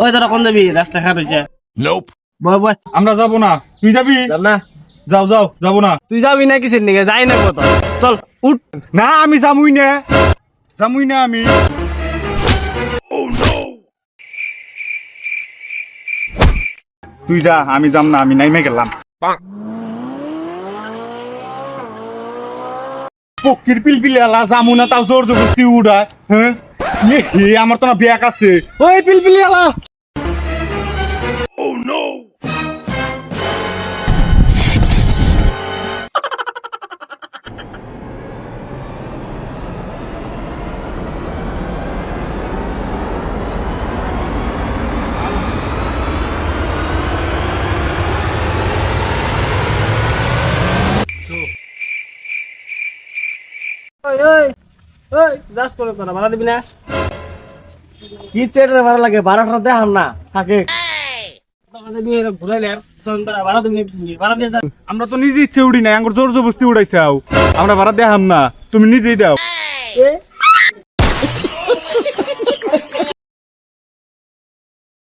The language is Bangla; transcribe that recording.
ওই তোরা কোন যাবি রাস্তা খারাপ হয়েছে বয় বয় আমরা যাব না, তুই যাবি? যাব না যাও যাও, যাব না। তুই যাবি না কিসের নিকে যাই না কত চল উঠ না আমি যামুই না, যামুই না আমি। তুই যা, আমি যাম না, আমি নাইমে গেলাম। পক্ষীর পিলপিলি এলা যামু না, তাও জোর জবরদস্তি উড়ায়। হ্যাঁ আমার তো না ব্যাগ আছে। ওই পিলপিলি এলা ওই ওই ওই যাস করে তোরা ভাড়া দিবি না কি চেটের ভাড়া লাগে ভাড়াটা দেখাম না থাকে ঘুরাইলে ভাড়া দিবি ভাড়া দিয়ে যা আমরা তো নিজে ইচ্ছে উড়ি নাই, আঙ্গুর জোর জবরদস্তি উড়াইছাও। আমরা ভাড়া দেখাম না, তুমি নিজেই দাও। এ